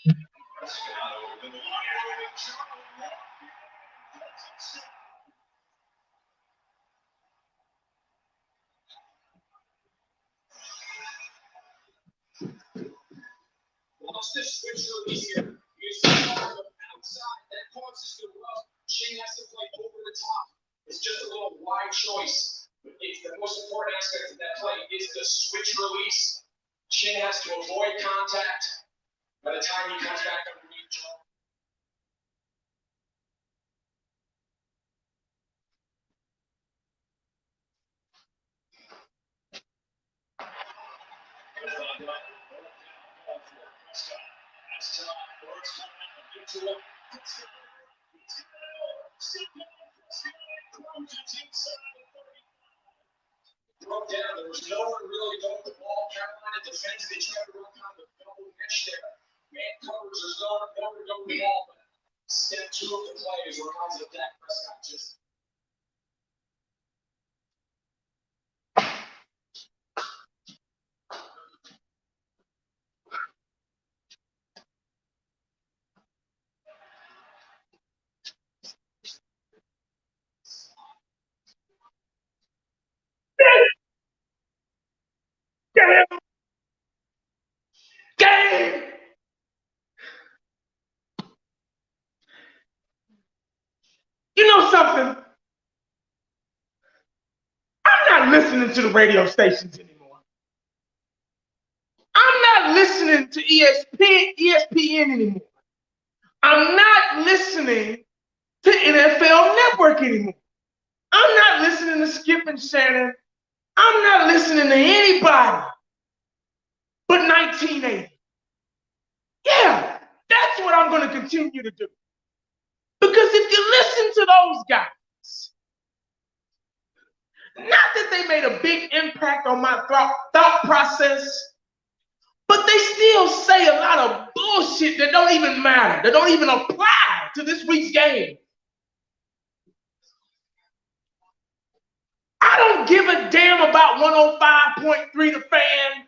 Watch this switch release here. You see outside, that causes the rough. Shane has to play over the top. It's just a little wide choice. But it's the most important aspect of that play is the switch release. Shane has to avoid contact by the time he comes back underneath Joe. Broke down. There was no one really going with the ball. Carolina defends. They try to run on the double mesh there. Man covers. There's no one going with the ball. But step 2 of the play is reminds of Dak Prescott just. Game. You know something? I'm not listening to the radio stations anymore. I'm not listening to ESPN anymore. I'm not listening to NFL Network anymore. I'm not listening to Skip and Shannon. I'm not listening to anybody but 1980. Yeah, that's what I'm going to continue to do. Because if you listen to those guys, not that they made a big impact on my thought process, but they still say a lot of bullshit that don't even matter, that don't even apply to this week's game. I don't give a damn about 105.3 The Fan.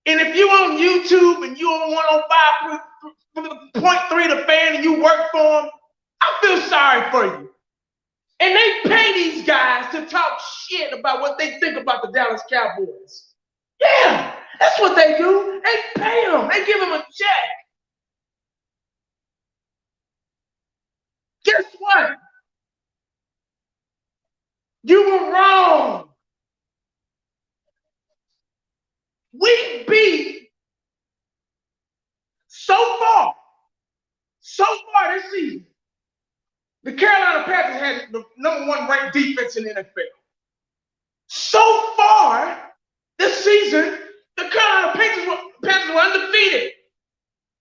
And if you on YouTube and you on 105.3 The Fan and you work for them, I feel sorry for you. And they pay these guys to talk shit about what they think about the Dallas Cowboys. Yeah, that's what they do. They pay them. They give them a check. Guess what? You were wrong. We beat so far this season. The Carolina Panthers had the #1 ranked defense in the NFL. So far this season, the Carolina Panthers were undefeated.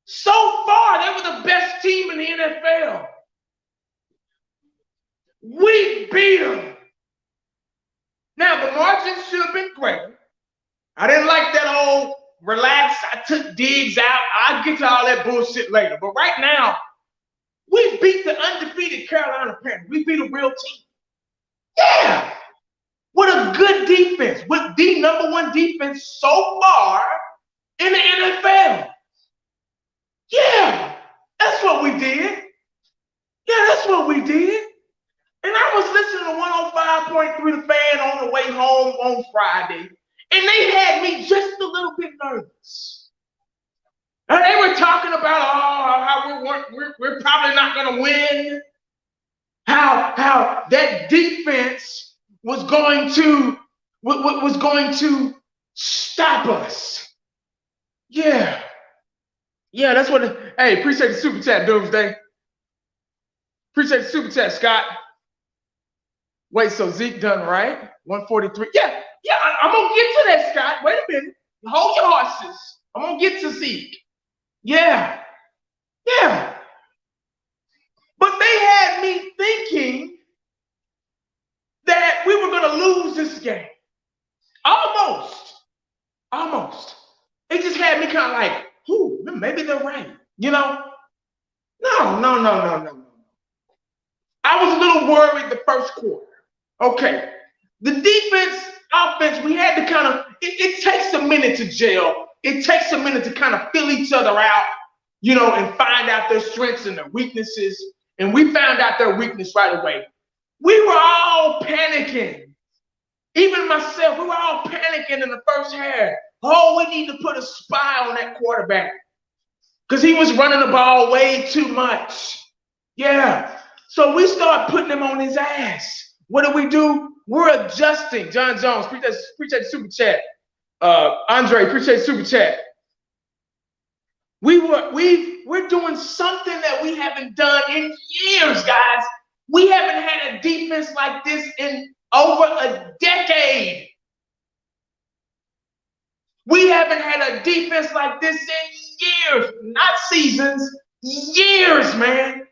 So far, they were the best team in the NFL. We beat them. Now, the margin should have been greater. I didn't like that old relax. I took Diggs out. I'll get to all that bullshit later. But right now, we beat the undefeated Carolina Panthers. We beat a real team. Yeah. With a good defense. With the #1 defense so far in the NFL. Yeah. That's what we did. Yeah, that's what we did. And I was listening to 105.3 The Fan on the way home on Friday. And they had me just a little bit nervous. And they were talking about how we're probably not going to win. How that defense was going to stop us. Yeah. Yeah, that's what. Hey, appreciate the super chat, Doomsday. Appreciate the super chat, Scott. Wait, so Zeke done right? 143. Yeah, I'm gonna get to that, Scott. Wait a minute. Hold your horses. I'm gonna get to Zeke. Yeah. But they had me thinking that we were gonna lose this game. Almost. It just had me kind of like, maybe they're right. You know? No. I was a little worried the first quarter. Okay. The offense, we had to it takes a minute to gel. It takes a minute to kind of fill each other out. and find out their strengths and their weaknesses. And we found out their weakness right away. We were all panicking. Even myself, we were all panicking in the first half. Oh, we need to put a spy on that quarterback because he was running the ball way too much. Yeah. So we start putting him on his ass. What do? We're adjusting. John Jones, appreciate the super chat. Andre, appreciate the super chat. We're doing something that we haven't done in years, guys. We haven't had a defense like this in over a decade. We haven't had a defense like this in years, not seasons, years, man.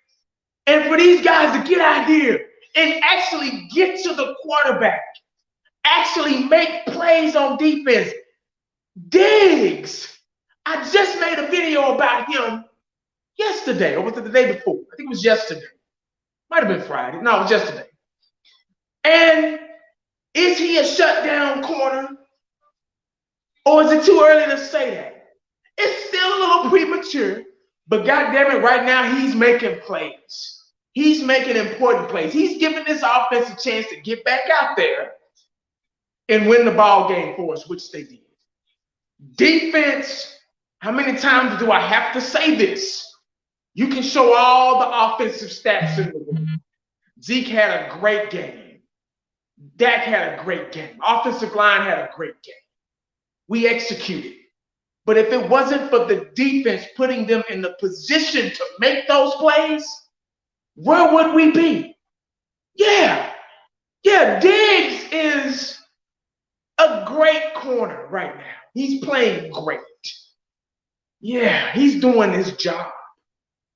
And for these guys to get out here and actually get to the quarterback, actually make plays on defense. Diggs, I just made a video about him yesterday, or was it the day before? I think it was yesterday. Might have been Friday. No, it was yesterday. And is he a shutdown corner? Or is it too early to say that? It's still a little premature, but goddamn it, right now he's making plays. He's making important plays. He's giving this offense a chance to get back out there and win the ball game for us, which they did. Defense, how many times do I have to say this? You can show all the offensive stats in the world. Zeke had a great game. Dak had a great game. Offensive line had a great game. We executed. But if it wasn't for the defense putting them in the position to make those plays, where would we be? Yeah, Diggs is a great corner right now. He's playing great. Yeah, he's doing his job.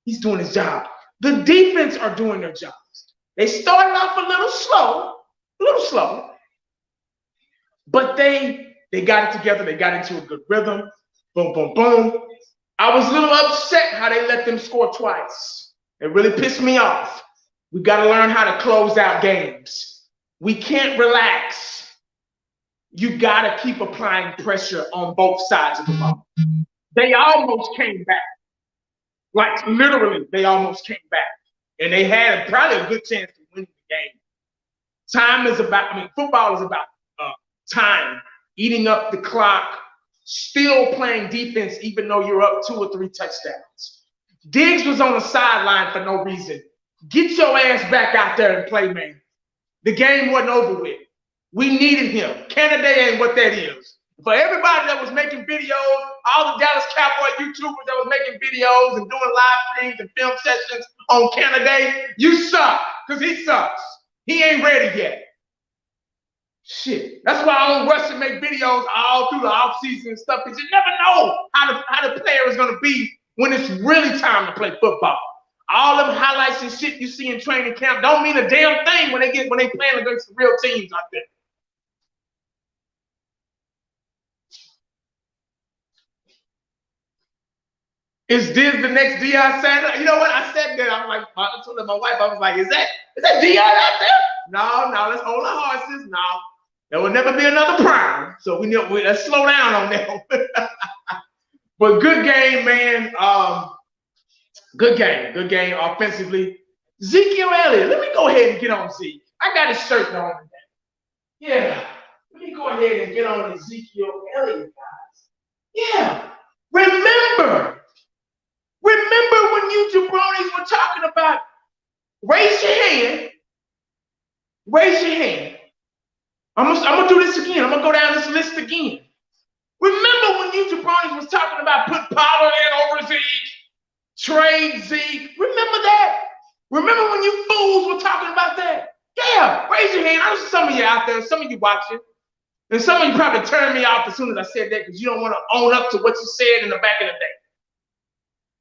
He's doing his job. The defense are doing their jobs. They started off a little slow, but they got it together. They got into a good rhythm. Boom, boom, boom. I was a little upset how they let them score twice. It really pissed me off. We got to learn how to close out games. We can't relax. You got to keep applying pressure on both sides of the ball. They almost came back. Like literally, they almost came back. And they had probably a good chance to win the game. Football is about time, eating up the clock, still playing defense even though you're up 2 or 3 touchdowns. Diggs was on the sideline for no reason. Get your ass back out there and play, man. The game wasn't over with. We needed him. Canada ain't what that is. For everybody that was making videos, all the Dallas Cowboy YouTubers that was making videos and doing live streams and film sessions on Canada, you suck, because he sucks. He ain't ready yet. Shit. That's why I don't rush to make videos all through the offseason and stuff, because you never know how the player is going to be when it's really time to play football. All them highlights and shit you see in training camp don't mean a damn thing when they playing against the real teams out there. Is this the next Deion Sanders? You know what? I said that. I'm like, I told my wife, I was like, is that Deion out there? No, let's hold our horses. No, there will never be another prime. So let's slow down on that. But good game, man. Good game offensively. Ezekiel Elliott. Let me go ahead and get on Zeke. I got his shirt on today. Yeah. Let me go ahead and get on Ezekiel Elliott, guys. Yeah. Remember when you jabronis were talking about raise your hand. I'm gonna do this again. I'm gonna go down this list again. Remember when you jabronis was talking about put Pollard in over Zeke, trade Zeke. Remember that? Remember when you fools were talking about that? Yeah, raise your hand. I know some of you out there, some of you watching, and some of you probably turned me off as soon as I said that because you don't want to own up to what you said in the back of the day.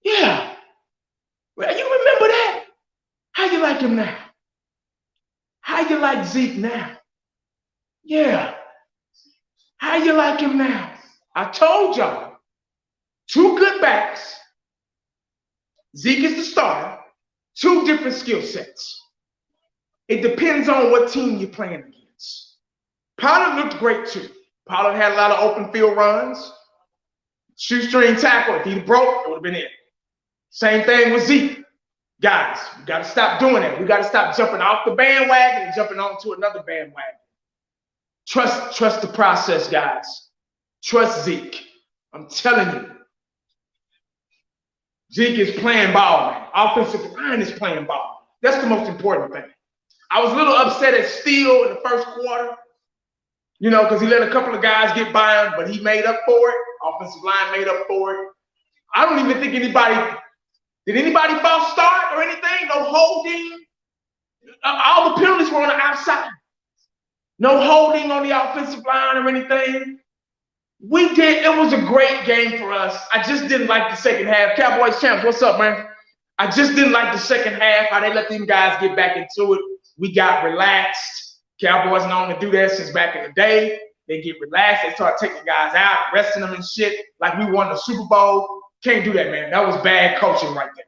Yeah. Well, you remember that? How you like him now? How you like Zeke now? Yeah. How you like him now? I told y'all, 2 good backs. Zeke is the starter. 2 different skill sets. It depends on what team you're playing against. Pollard looked great too. Pollard had a lot of open field runs. Shoestring tackle. If he broke, it would have been it. Same thing with Zeke. Guys, we got to stop doing that. We got to stop jumping off the bandwagon and jumping onto another bandwagon. Trust the process, guys. Trust Zeke. I'm telling you. Zeke is playing ball, man. Offensive line is playing ball. That's the most important thing. I was a little upset at Steele in the first quarter, because he let a couple of guys get by him, but he made up for it. Offensive line made up for it. I don't even think did anybody false start or anything? No holding. All the penalties were on the outside. No holding on the offensive line or anything. We did. It was a great game for us. I just didn't like the second half. Cowboys champs, what's up, man? I just didn't like the second half, how they let them guys get back into it. We got relaxed. Cowboys known to do that since back in the day. They get relaxed. They start taking guys out, arresting them and shit like we won the Super Bowl. Can't do that, man. That was bad coaching right there.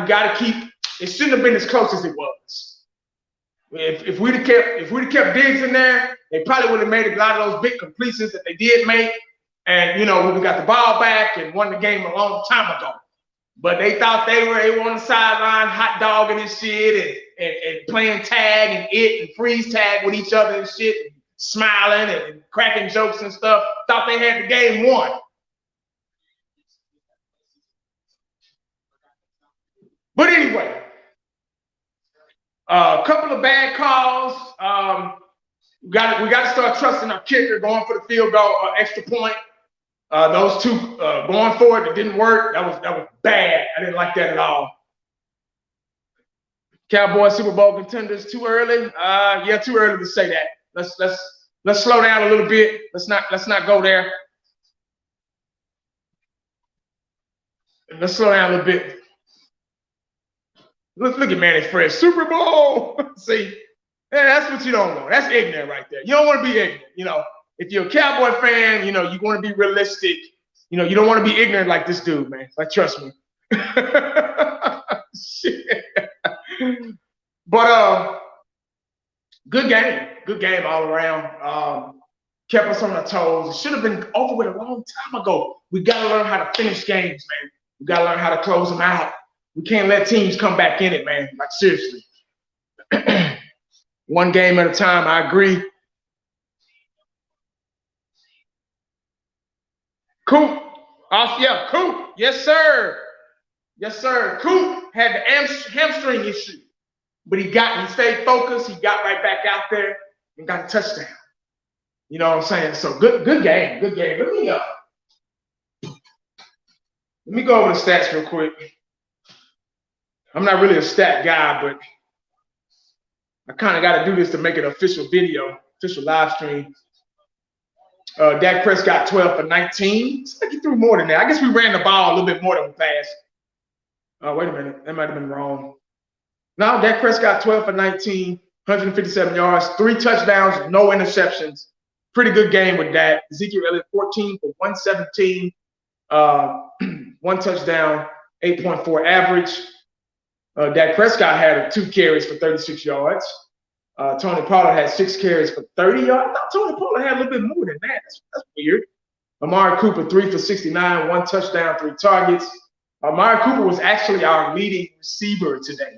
We got to keep. It shouldn't have been as close as it was. If we'd have kept Diggs in there, they probably would have made a lot of those big completions that they did make. And we got the ball back and won the game a long time ago. But they thought they were on the sideline hot dogging and shit and playing tag and freeze tag with each other and shit, and smiling and cracking jokes and stuff. Thought they had the game won. But anyway, a couple of bad calls. We got to start trusting our kicker going for the field goal or extra point. Those two going for it, it didn't work. That was bad. I didn't like that at all. Cowboys Super Bowl contenders too early. Yeah, too early to say that. Let's slow down a little bit. Let's not go there. Let's slow down a little bit. Look at Manny Fresh. Super Bowl. See, that's what you don't want. That's ignorant right there. You don't want to be ignorant. If you're a Cowboy fan, you want to be realistic. You don't want to be ignorant like this dude, man. Like, trust me. Shit. But good game all around. Kept us on our toes. It should have been over with a long time ago. We got to learn how to finish games, man. We got to learn how to close them out. We can't let teams come back in it, man. Like, seriously. One game at a time, I agree. Coop. Yeah, Coop. Yes, sir. Yes, sir. Coop had the hamstring issue, but he stayed focused. He got right back out there and got a touchdown. You know what I'm saying? So good game. Good game. Let me go over the stats real quick. I'm not really a stat guy, but I kind of got to do this to make it an official video, official live stream. Dak Prescott 12 for 19. It's like he threw more than that. I guess we ran the ball a little bit more than we passed. Wait a minute. That might have been wrong. No, Dak Prescott 12 for 19, 157 yards, 3 touchdowns, no interceptions. Pretty good game with that. Ezekiel Elliott 14 for 117, 1 touchdown, 8.4 average. Dak Prescott had 2 carries for 36 yards. Tony Pollard had 6 carries for 30 yards. I thought Tony Pollard had a little bit more than that. That's weird. Amari Cooper 3 for 69, 1 touchdown, 3 targets. Amari Cooper was actually our leading receiver today.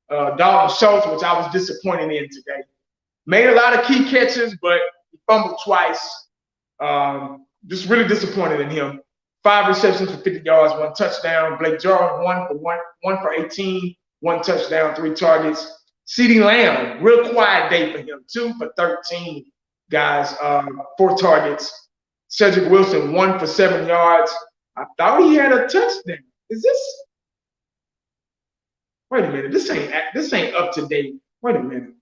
Dalton Schultz, which I was disappointed in today, made a lot of key catches, but he fumbled twice. Just really disappointed in him. 5 receptions for 50 yards, 1 touchdown. Blake Jarwin 1 for 18, 1 touchdown, 3 targets. CeeDee Lamb, real quiet day for him, 2 for 13, guys, 4 targets. Cedric Wilson 1 for 7 yards. I thought he had a touchdown. Is this? Wait a minute. This ain't up to date. Wait a minute.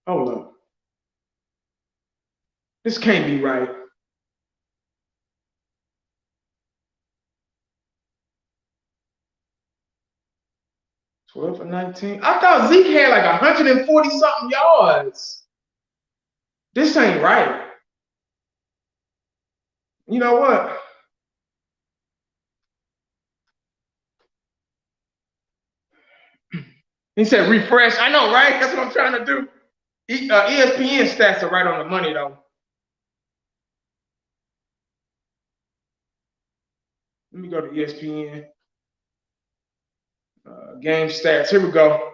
Hold up. This can't be right. $12 for 19. I thought Zeke had like 140 something yards. This ain't right. You know what? He said refresh. I know, right? That's what I'm trying to do. ESPN stats are right on the money, though. Let me go to ESPN. Game stats. Here we go.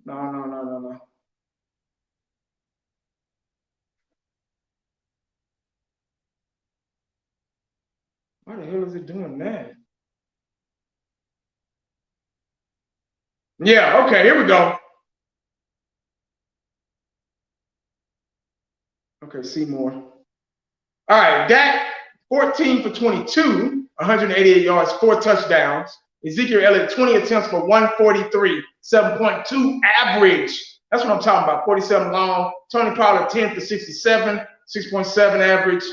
No. Why the hell is it doing that? Yeah, okay, here we go. Okay, see more. All right, Dak, 14 for 22, 188 yards, 4 touchdowns. Ezekiel Elliott, 20 attempts for 143, 7.2 average. That's what I'm talking about, 47 long. Tony Pollard, 10 for 67, 6.7 average.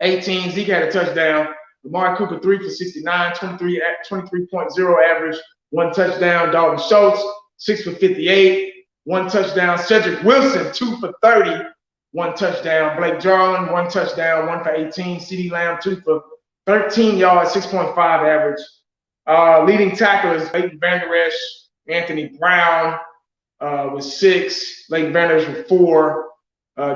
18, Zeke had a touchdown. Lamar Cooper, 3 for 69, 23.0 average, 1 touchdown. Dalton Schultz, 6 for 58, 1 touchdown. Cedric Wilson, 2 for 30, 1 touchdown. Blake Jarwin, 1 touchdown, 1 for 18. CeeDee Lamb, 2 for 13 yards, 6.5 average. Leading tacklers, Leighton Vander Esch, Anthony Brown with 6. Leighton Vander Esch with 4.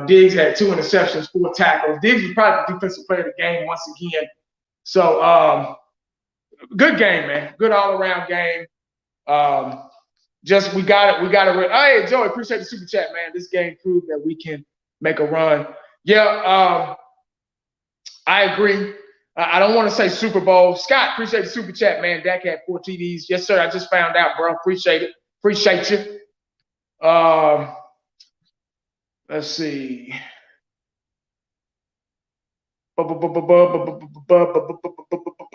Diggs had 2 interceptions, 4 tackles. Diggs was probably the defensive player of the game once again. So good game, man. Good all-around game. We got it. Hey, Joey, appreciate the super chat, man. This game proved that we can make a run. Yeah, I agree. I don't want to say Super Bowl. Scott, appreciate the super chat, man. Dak had 4 TDs. Yes, sir. I just found out, bro. Appreciate it. Appreciate you. Let's see.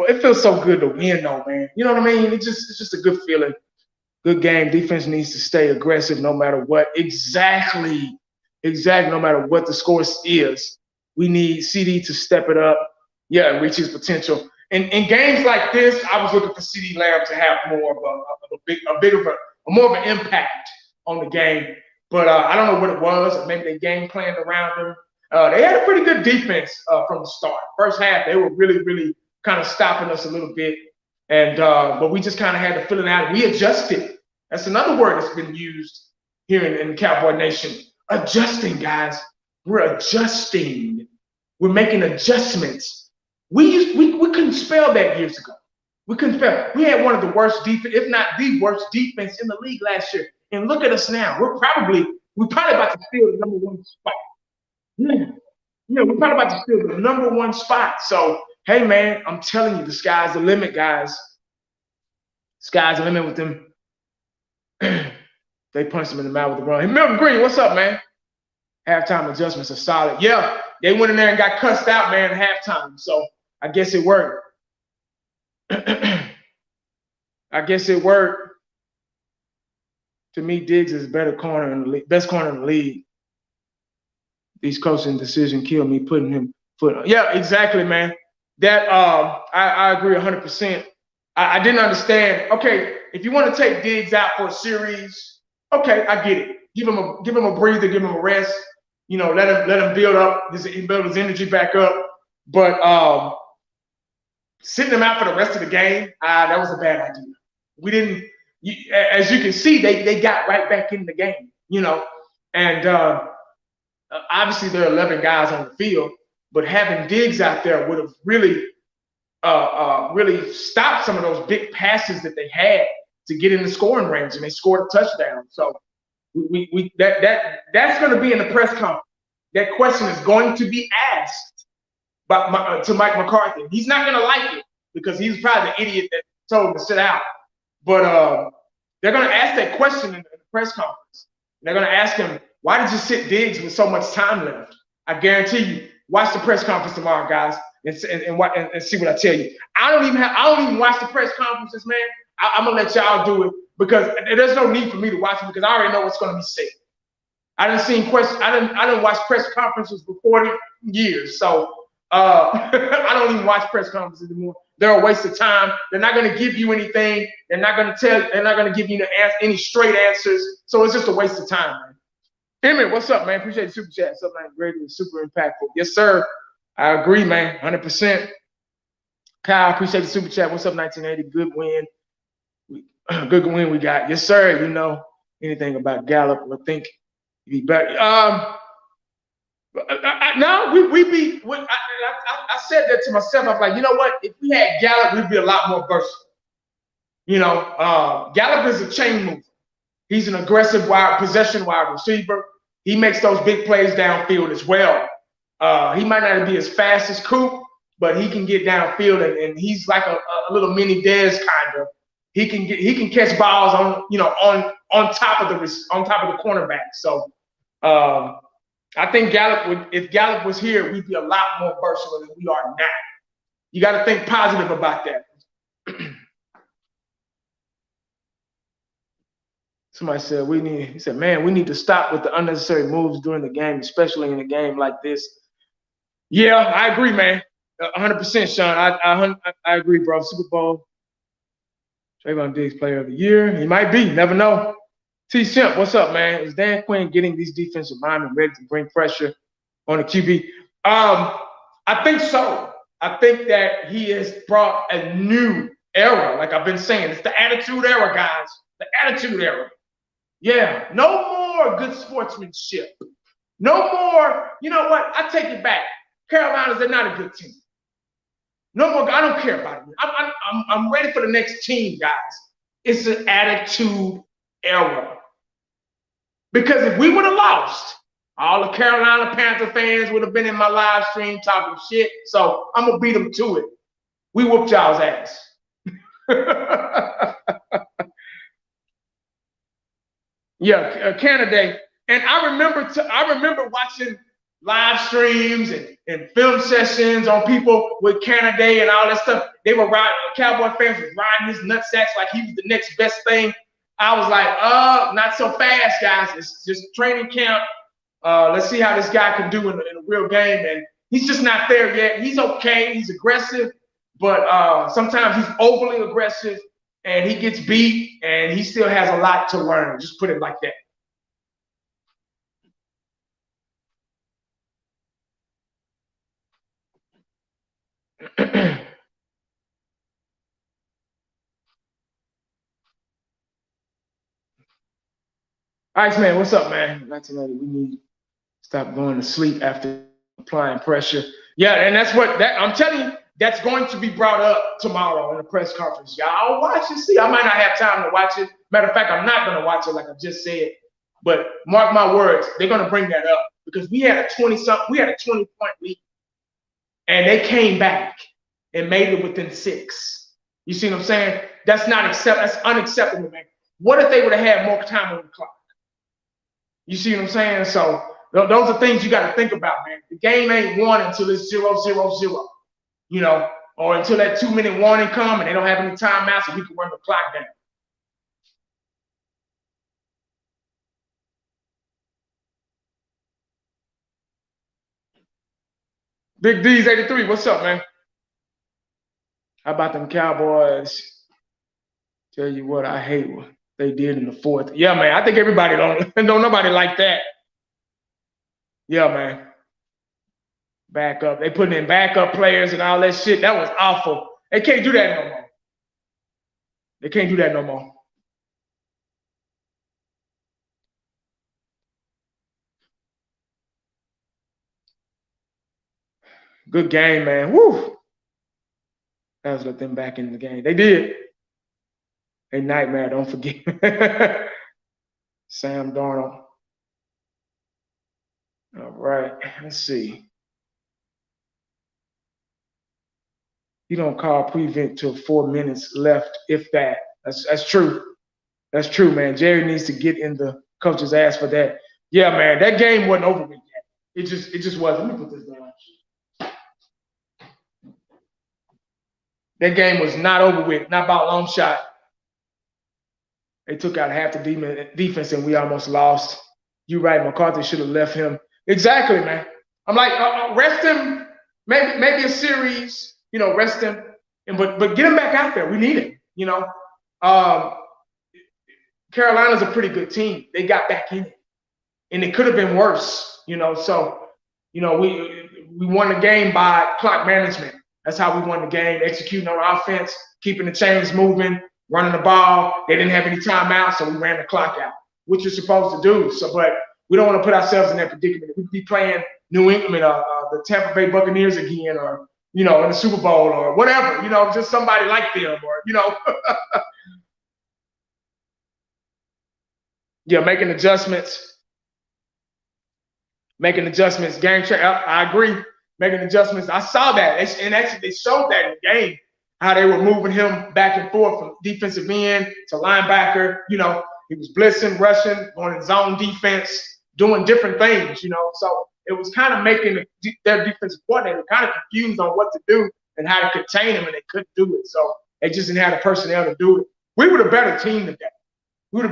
It feels so good to win, though, man. You know what I mean? It's just a good feeling. Good game. Defense needs to stay aggressive no matter what. Exactly. No matter what the score is. We need CD to step it up. Yeah, and reach his potential. In games like this, I was looking for CeeDee Lamb to have more of more of an impact on the game. But I don't know what it was. Maybe they game planned around him. They had a pretty good defense from the start. First half, they were really kind of stopping us a little bit. And but we just kind of had to fill it out. We adjusted. That's another word that's been used here in Cowboy Nation. Adjusting, guys. We're adjusting. We're making adjustments. We couldn't spell that years ago. We couldn't spell. We had one of the worst defense, if not the worst defense in the league last year. And look at us now. We're probably about to steal the #1 spot. Yeah, we're probably about to steal the #1 spot. So, hey, man, I'm telling you, the sky's the limit, guys. Sky's the limit with them. They punched him in the mouth with the run. Hey, Milton Green, what's up, man? Halftime adjustments are solid. Yeah, they went in there and got cussed out, man, at halftime. So I guess it worked. I guess it worked. To me, Diggs is better corner in the league, best corner in the league. These coaching decisions kill me putting him foot. Yeah, exactly, man. That I agree 100%. I didn't understand. Okay, if you want to take Diggs out for a series, okay, I get it. Give him a breather, give him a rest. You know, let him build his energy back up. But sitting him out for the rest of the game, that was a bad idea. We didn't. As you can see, they got right back in the game. You know, and obviously there are 11 guys on the field, but having Diggs out there would have really stopped some of those big passes that they had to get in the scoring range, and they scored a touchdown. So that's going to be in the press conference. That question is going to be asked to Mike McCarthy. He's not going to like it because he's probably the idiot that told him to sit out. But they're going to ask that question in the press conference. They're going to ask him, why did you sit Diggs with so much time left? I guarantee you, watch the press conference tomorrow, guys, and see what I tell you. I don't even watch the press conferences, man. I'm gonna let y'all do it because there's no need for me to watch it because I already know what's gonna be said. I didn't watch press conferences for 40 years, so I don't even watch press conferences anymore. They're a waste of time. They're not gonna give you anything. They're not gonna give you any straight answers. So it's just a waste of time, man. Emmett, what's up, man? Appreciate the super chat. What's up, man? Great and super impactful. Yes, sir. I agree, man. 100%. Kyle, appreciate the super chat. What's up, 1980? Good win. Good win we got. Yes, sir. You know anything about Gallup, I think he'd be better. No, I said that to myself. I was like, you know what? If we had Gallup, we'd be a lot more versatile. Gallup is a chain mover. He's an aggressive possession wide receiver. He makes those big plays downfield as well. He might not be as fast as Coop, but he can get downfield, and he's like a little mini Dez kind of. He can catch balls on top of the cornerback. So I think if Gallup was here, we'd be a lot more versatile than we are now. You got to think positive about that. Somebody said we need to stop with the unnecessary moves during the game, especially in a game like this. Yeah, I agree, man. 100%, Sean. I agree, bro. Super Bowl. Trayvon Diggs Player of the Year. He might be. Never know. T. Simp, what's up, man? Is Dan Quinn getting these defensive linemen ready to bring pressure on the QB? I think so. I think that he has brought a new era. Like I've been saying, it's the attitude era, guys. The attitude era. Yeah, no more good sportsmanship. No more, you know what? I take it back. Carolina's, they're not a good team. No more, I don't care about it. I'm ready for the next team, guys. It's an attitude era. Because if we would have lost, all the Carolina Panther fans would have been in my live stream talking shit. So I'm going to beat them to it. We whooped y'all's ass. Yeah, Canada. And I remember watching live streams and film sessions on people with Canada and all that stuff. They were Cowboy fans were riding his nutsacks like he was the next best thing. I was like, not so fast, guys. It's just training camp. Let's see how this guy can do in a real game. And he's just not there yet. He's okay. He's aggressive, but sometimes he's overly aggressive. And he gets beat, and he still has a lot to learn. Just put it like that. Iceman, what's up, man? 1990, we need to stop going to sleep after applying pressure. Yeah, and I'm telling you, that's going to be brought up tomorrow in the press conference. Y'all watch and see. I might not have time to watch it. Matter of fact, I'm not going to watch it like I just said. But mark my words, they're going to bring that up because we had a 20-point lead, and they came back and made it within 6. You see what I'm saying? That's unacceptable, man. What if they would have had more time on the clock? You see what I'm saying? So those are things you got to think about, man. The game ain't won until it's 0-0-0. Or until that 2-minute warning come and they don't have any timeouts and we can run the clock down. Big D's 83, what's up, man? How about them Cowboys? Tell you what, I hate what they did in the 4th. Yeah, man, I think everybody don't nobody like that. Yeah, man. Backup. They putting in backup players and all that shit. That was awful. They can't do that no more. They can't do that no more. Good game, man. Woo. That was let them back in the game. They did. A nightmare, don't forget. Sam Darnold. All right, let's see. You don't call prevent till 4 minutes left, if that. That's true. That's true, man. Jerry needs to get in the coach's ass for that. Yeah, man, that game wasn't over with yet. It just wasn't. Let me put this down. That game was not over with, not by a long shot. They took out half the defense and we almost lost. You're right, McCarthy should have left him. Exactly, man. I'm like, rest him, maybe a series, rest him, but get him back out there. We need him, Carolina's a pretty good team. They got back in it, and it could have been worse, So, we won the game by clock management. That's how we won the game, executing on offense, keeping the chains moving, running the ball. They didn't have any timeouts, so we ran the clock out, which you're supposed to do. So, but we don't want to put ourselves in that predicament. We could be playing, New England, the Tampa Bay Buccaneers again, or in the Super Bowl or whatever, just somebody like them, or yeah, making adjustments. Game check. I agree. Making adjustments. I saw that, and actually they showed that in the game how they were moving him back and forth from defensive end to linebacker. He was blitzing, rushing, going in zone defense, doing different things. So it was kind of making their defensive coordinator kind of confused on what to do and how to contain him, and they couldn't do it. So they just didn't have the personnel to do it. We were the better team today. We would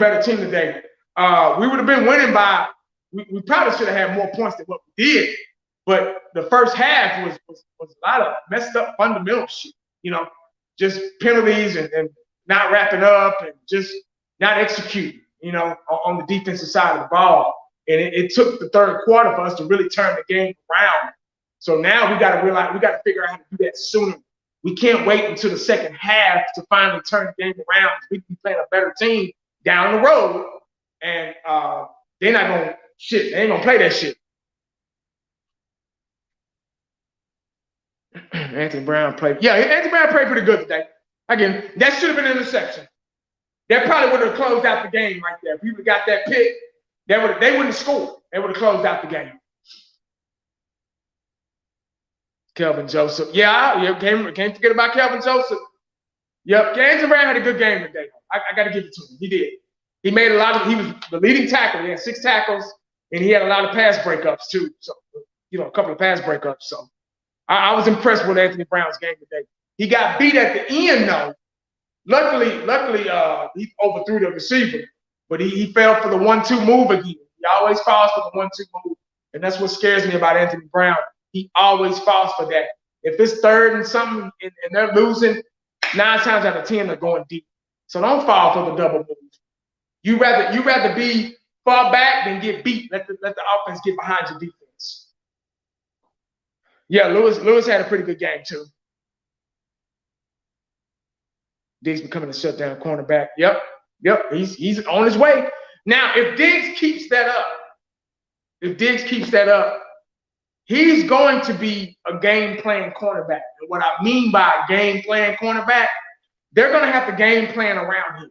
have been winning by. We probably should have had more points than what we did, but the first half was a lot of messed up fundamental shit. Just penalties and not wrapping up and just not executing. On the defensive side of the ball, and it took the third quarter for us to really turn the game around. So now we got to realize we got to figure out how to do that sooner. We can't wait until the second half to finally turn the game around. We can play a better team down the road, and they're not gonna. Shit, they ain't gonna play that shit. Anthony Brown played. Yeah, Anthony Brown played pretty good today. Again, that should have been an interception. That probably would have closed out the game right there. If we would have got that pick, they wouldn't have scored. They would have closed out the game. Kelvin Joseph. Yeah, can't forget about Kelvin Joseph. Yep, Anthony Brown had a good game today. I got to give it to him. He did. He made a lot of. He was the leading tackler. He had 6 tackles. And he had a lot of pass breakups too. So, a couple of pass breakups. So I was impressed with Anthony Brown's game today. He got beat at the end though. Luckily, he overthrew the receiver, but he fell for the 1-2 move again. He always falls for the 1-2 move. And that's what scares me about Anthony Brown. He always falls for that. If it's third and something and they're losing, 9 times out of 10 they're going deep. So don't fall for the double move. You rather be far back than get beat. Let the offense get behind your defense. Yeah, Lewis had a pretty good game too. Diggs becoming a shutdown cornerback. Yep. He's on his way. Now, if Diggs keeps that up, he's going to be a game plan cornerback. And what I mean by game plan cornerback, they're going to have to game plan around him.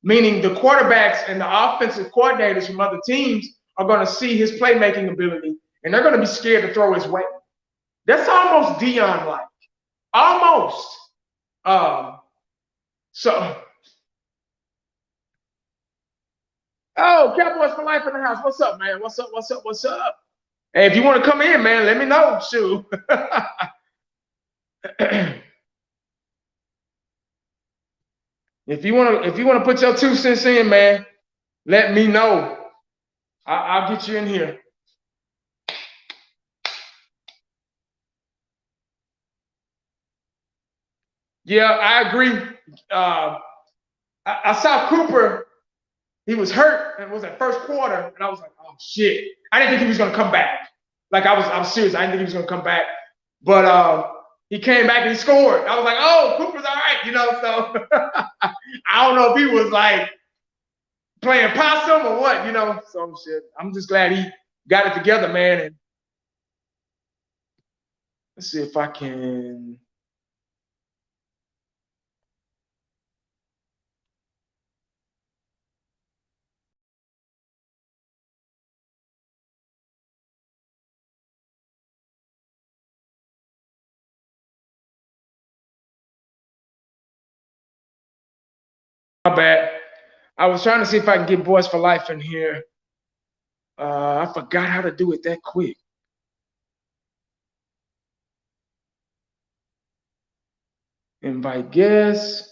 Meaning the quarterbacks and the offensive coordinators from other teams are going to see his playmaking ability, and they're going to be scared to throw his way. That's almost Dion-like. Almost. Cowboys for life in the house. What's up, man? What's up? Hey, if you want to come in, man, let me know. Shoot. If you want to put your 2 cents in, man, let me know. I'll get you in here. Yeah, I agree. I saw Cooper. He was hurt, and it was that first quarter, and I was like, oh shit. I didn't think he was gonna come back. Like I was serious. I didn't think he was gonna come back. But he came back and he scored. I was like, oh, Cooper's all right, so I don't know if he was like playing possum or what, So shit. I'm just glad he got it together, man. And let's see if I can. My bad. I was trying to see if I can get Boys for Life in here. I forgot how to do it that quick. Invite guests.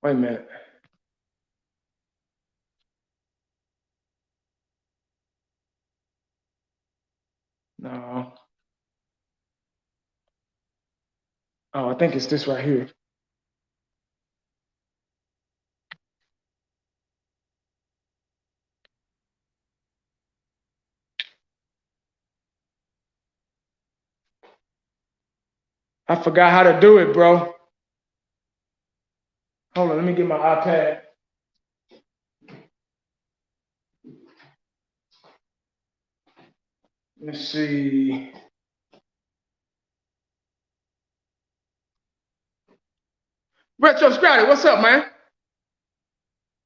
Wait a minute. No. Oh, I think it's this right here. I forgot how to do it, bro. Hold on, let me get my iPad. Let's see. Retro Scotty, what's up, man?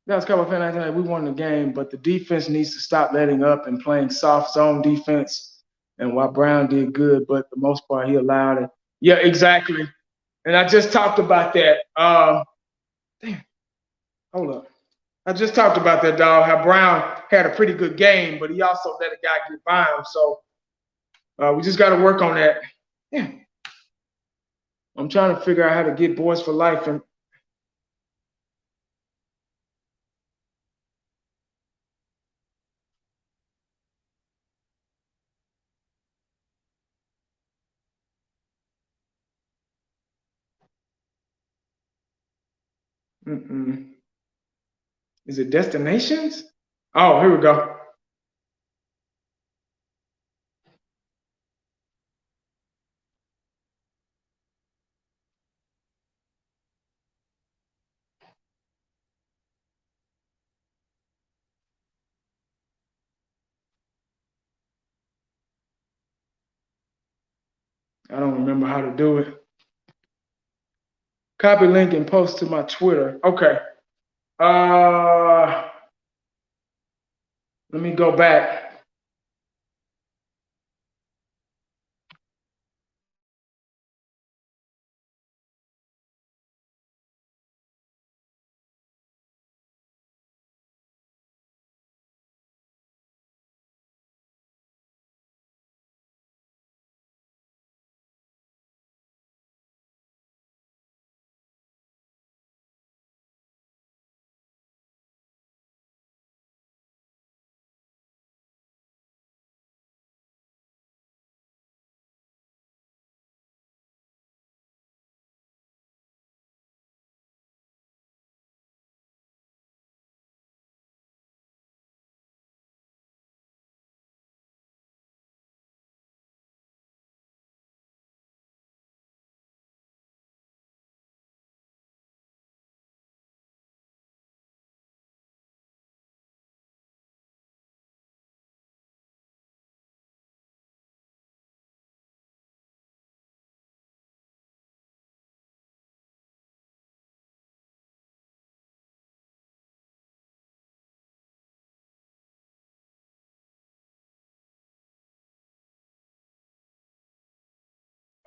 That's Cowboys fan tonight. We won the game, but the defense needs to stop letting up and playing soft zone defense. And while Brown did good, but the most part he allowed it. Yeah, exactly. And I just talked about that. Damn, hold up. I just talked about that, dog. How Brown had a pretty good game, but he also let a guy get by him. So we just got to work on that. Yeah. I'm trying to figure out how to get Boys for Life and. Is it destinations? Oh, here we go. I don't remember how to do it. Copy link and post to my Twitter. Okay. Let me go back.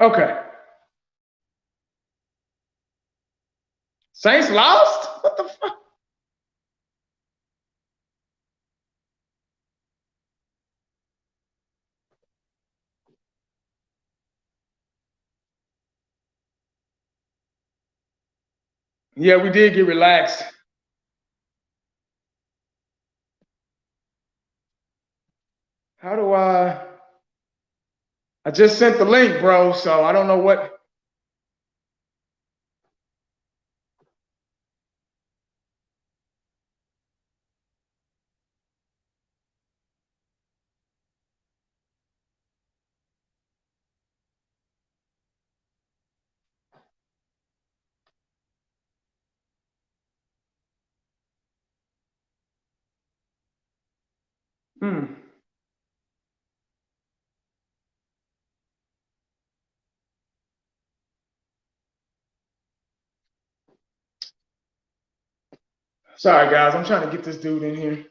Okay. Saints lost? What the fuck? Yeah, we did get relaxed. How do I just sent the link, bro, so I don't know what. Sorry, guys. I'm trying to get this dude in here.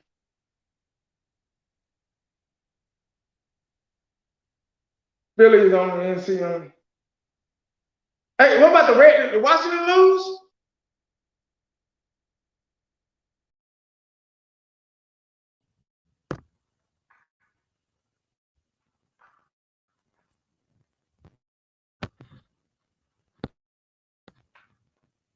Philly is on the NC. Hey, what about the Washington lose?